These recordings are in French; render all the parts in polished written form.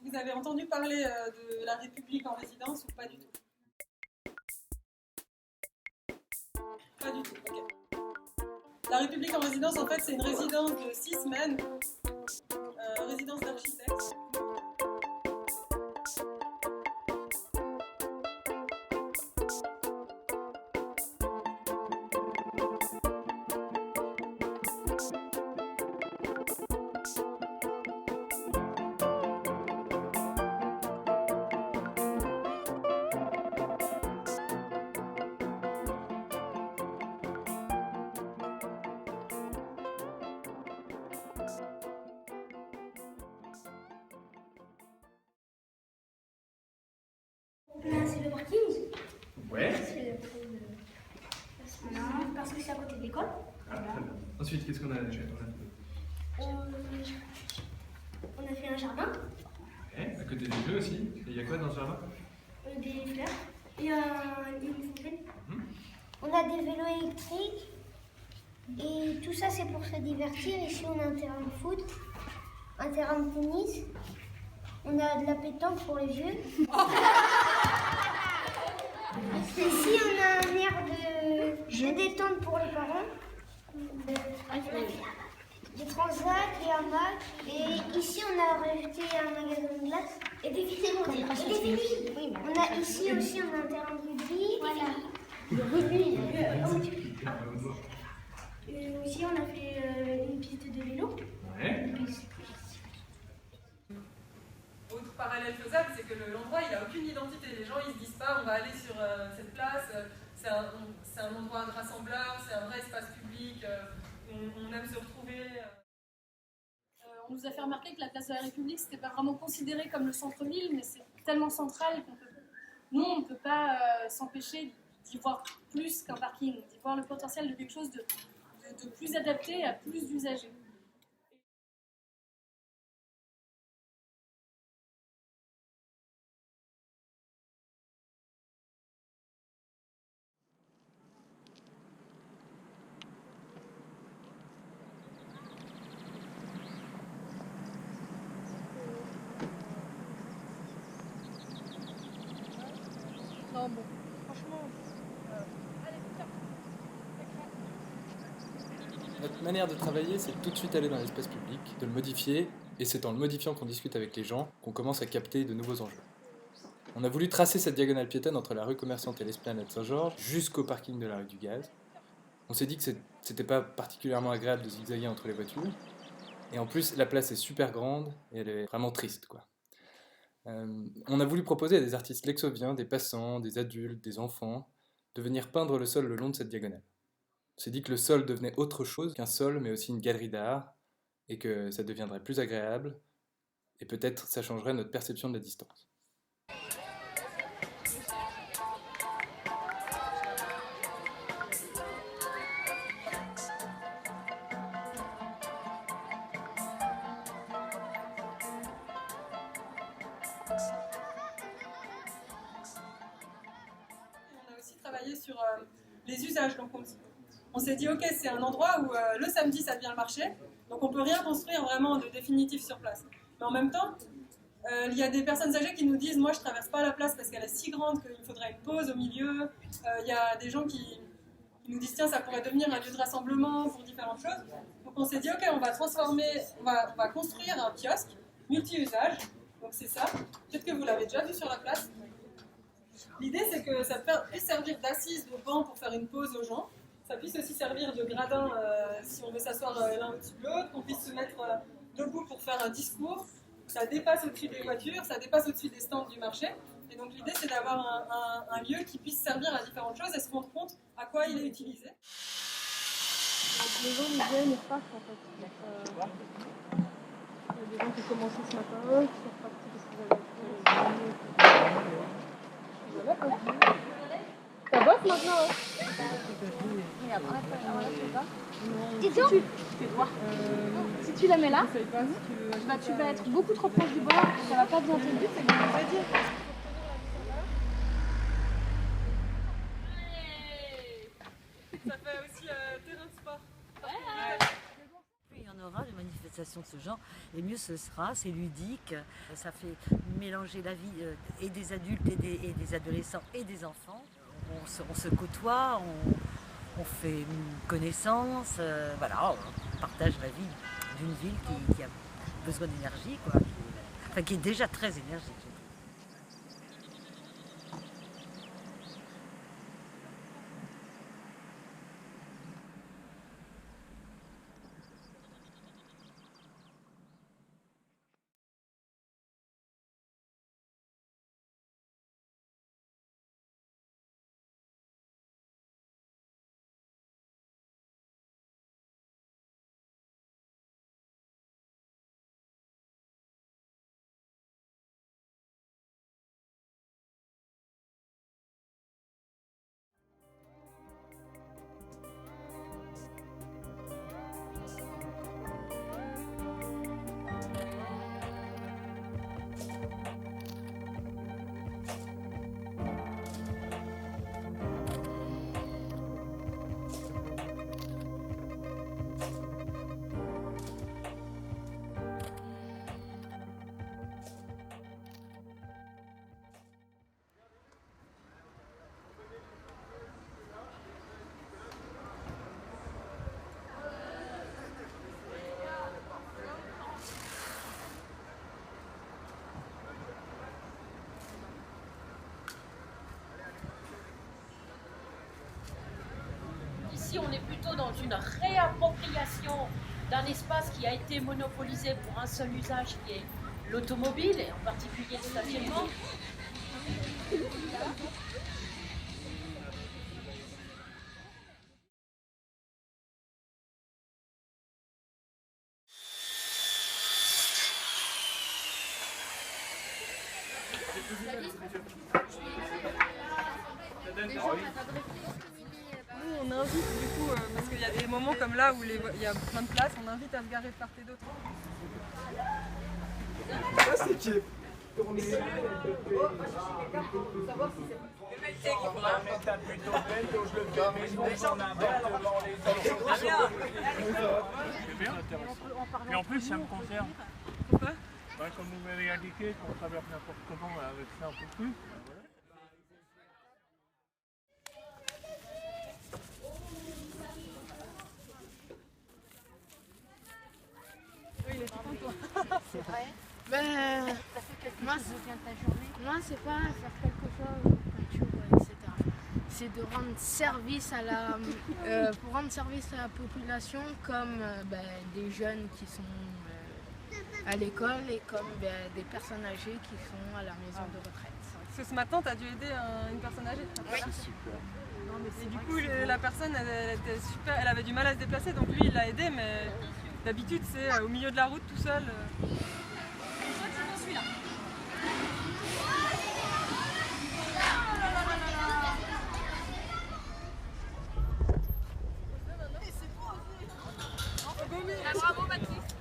Vous avez entendu parler de la République en résidence ou pas du tout? Pas du tout, ok. La République en résidence, en fait, c'est une résidence de 6 semaines, résidence d'architecte. C'est le parking. Ouais. Parce que c'est à côté de l'école. Ah, très bien. Ensuite, qu'est-ce qu'on a déjà? On a fait un jardin, Ouais, à côté des jeux aussi. Et il y a quoi dans ce jardin? des fleurs et une fontaine. On a des vélos électriques et tout ça c'est pour se divertir. Ici on a un terrain de foot, un terrain de tennis, on a de la pétanque pour les vieux. Ici on a un air de détente pour les parents, des transats, des hamacs et ici on a rajouté un magasin de glace et des vidéos. On a ici aussi on a un terrain de rugby. Voilà. Le rugby. Aussi on a fait une piste de vélo. Ouais. Autre parallèle faisable, c'est que l'endroit il n'a aucune identité. Les gens ils se disent pas on va aller sur cette place, c'est un endroit de rassembleur, c'est un vrai espace public, on aime se retrouver. On nous a fait remarquer que la place de la République c'était pas vraiment considéré comme le centre-ville, mais c'est tellement central qu'on peut, nous on ne peut pas s'empêcher d'y voir plus qu'un parking, d'y voir le potentiel de quelque chose de plus adapté à plus d'usagers. Non, bon, franchement, allez, putain. Notre manière de travailler, c'est tout de suite aller dans l'espace public, de le modifier, et c'est en le modifiant qu'on discute avec les gens qu'on commence à capter de nouveaux enjeux. On a voulu tracer cette diagonale piétonne entre la rue commerçante et l'esplanade Saint-Georges jusqu'au parking de la rue du Gaz. On s'est dit que c'était pas particulièrement agréable de zigzaguer entre les voitures, et en plus la place est super grande et elle est vraiment triste, quoi. On a voulu proposer à des artistes lexoviens, des passants, des adultes, des enfants, de venir peindre le sol le long de cette diagonale. On s'est dit que le sol devenait autre chose qu'un sol, mais aussi une galerie d'art, et que ça deviendrait plus agréable, et peut-être ça changerait notre perception de la distance. On a aussi travaillé sur les usages. Donc on s'est dit, ok, c'est un endroit où le samedi ça devient le marché, donc on peut rien construire vraiment de définitif sur place. Mais en même temps, il y a des personnes âgées qui nous disent, moi je traverse pas la place parce qu'elle est si grande qu'il faudrait une pause au milieu. Il y a des gens qui nous disent, tiens, ça pourrait devenir un lieu de rassemblement pour différentes choses. Donc on s'est dit, ok, on va construire un kiosque multi-usage. Donc c'est ça. Peut-être que vous l'avez déjà vu sur la place. L'idée, c'est que ça puisse servir d'assise, de banc pour faire une pause aux gens. Ça puisse aussi servir de gradin si on veut s'asseoir l'un au-dessus de l'autre, qu'on puisse se mettre debout pour faire un discours. Ça dépasse au-dessus des voitures, ça dépasse au-dessus des stands du marché. Et donc l'idée, c'est d'avoir un lieu qui puisse servir à différentes choses et se rendre compte à quoi il est utilisé. Donc, les gens ils viennent et partent en fait. Il y a des gens qui ont commencé ce matin, qui sont repartis parce qu'ils avaient fait. Voilà, quoi. Ça bosse maintenant, hein? Dis donc. Si tu la mets là, bah, tu vas être beaucoup trop proche du bord, ça va pas bien te but, c'est bien à dire. Ça fait aussi terrain de sport. Il y en aura des manifestations. manifestations de ce genre, et mieux ce sera. C'est ludique, ça fait mélanger la vie et des adultes et des adolescents et des enfants. On se côtoie, on fait connaissance, voilà, on partage la vie d'une ville qui a besoin d'énergie, quoi, qui est déjà très énergique. Ici, on est plutôt dans une réappropriation d'un espace qui a été monopolisé pour un seul usage, qui est l'automobile, et en particulier le stationnement. Nous, on invite du coup, parce qu'il y a des moments comme là où il y a plein de places, on invite à se garer de part et d'autre. Ça, c'est qui est tourné. Et en plus, ça me concerne. Pourquoi? Comme vous m'avez indiqué, qu'on traverse n'importe comment avec ça, un peu plus. C'est vrai. Moi, c'est pas faire quelque chose, peinture, etc. C'est de rendre service à pour rendre service à la population, comme des jeunes qui sont à l'école et comme des personnes âgées qui sont à la maison de retraite. Parce que ce matin, tu as dû aider une personne âgée. Oui. Super. Et du coup, la personne, elle était super, elle avait du mal à se déplacer, donc lui, il l'a aidé, mais d'habitude, c'est au milieu de la route, tout seul. Bravo Baptiste.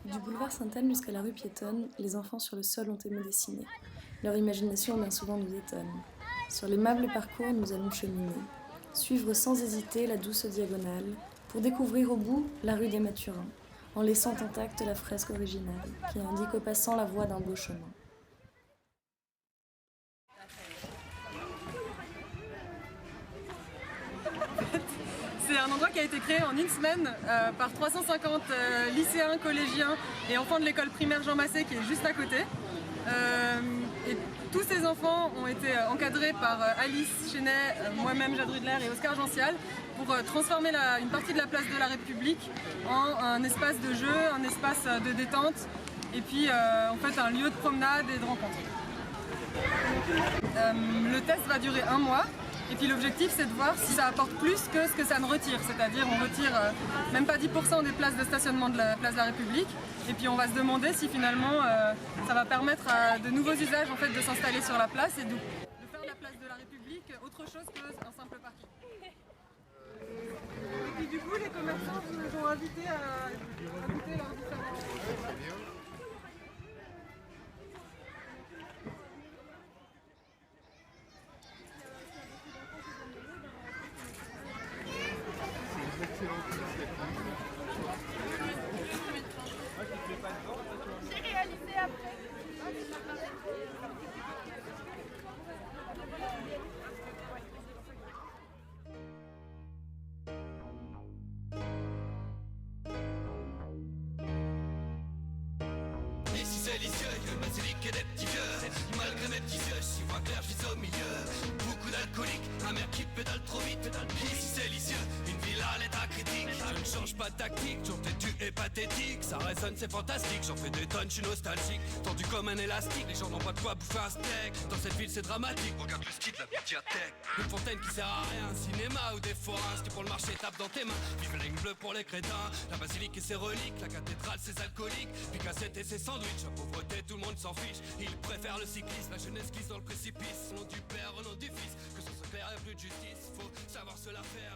Du boulevard Sainte-Anne jusqu'à la rue piétonne, les enfants sur le sol ont aimé dessiner. Leur imagination bien souvent nous étonne. Sur l'aimables parcours, nous allons cheminer, suivre sans hésiter la douce diagonale, pour découvrir au bout la rue des Mathurins, en laissant intacte la fresque originale, qui indique aux passants la voie d'un beau chemin. C'est un endroit qui a été créé en une semaine par 350 lycéens, collégiens et enfants de l'école primaire Jean Massé qui est juste à côté. Et tous ces enfants ont été encadrés par Alice Chenet, moi-même Jade Rudler et Oscar Gential pour transformer une partie de la place de la République en un espace de jeu, un espace de détente et puis en fait un lieu de promenade et de rencontre. Le test va durer 1 mois. Et puis l'objectif c'est de voir si ça apporte plus que ce que ça ne retire, c'est-à-dire on retire même pas 10% des places de stationnement de la place de la République et puis on va se demander si finalement ça va permettre à de nouveaux usages en fait, de s'installer sur la place et de faire de la place de la République autre chose qu'un simple parking. Et puis du coup les commerçants nous ont invités à goûter leurs différents... c'est C'est réalisé après. C'est lisieux, une basilique et des petits vieux. Malgré mes petits yeux, j'y vois clair, je vis au milieu. Beaucoup d'alcooliques, un mère qui pédale trop vite. Ici c'est lisieux, une ville à l'état critique. Je ne change pas de tactique, toujours têtu et pathétique. Ça résonne, c'est fantastique, j'en fais des tonnes, je suis nostalgique. Tendu comme un élastique, les gens n'ont pas de quoi bouffer un steak. Dans cette ville c'est dramatique, regarde le ski de la médiathèque. Une fontaine qui sert à rien, un cinéma ou des forains. Ce qui pour le marché tape dans tes mains, vive l'aigle bleu pour les crétins. La basilique et ses reliques, la cathédrale ses alcooliques. Puis cassette et ses sandwichs. Pauvreté, tout le monde s'en fiche. Ils préfèrent le cyclisme, la jeunesse glisse dans le précipice. Au nom du père, au nom du fils, que sans se clair, y'a plus de justice. Faut savoir se la faire.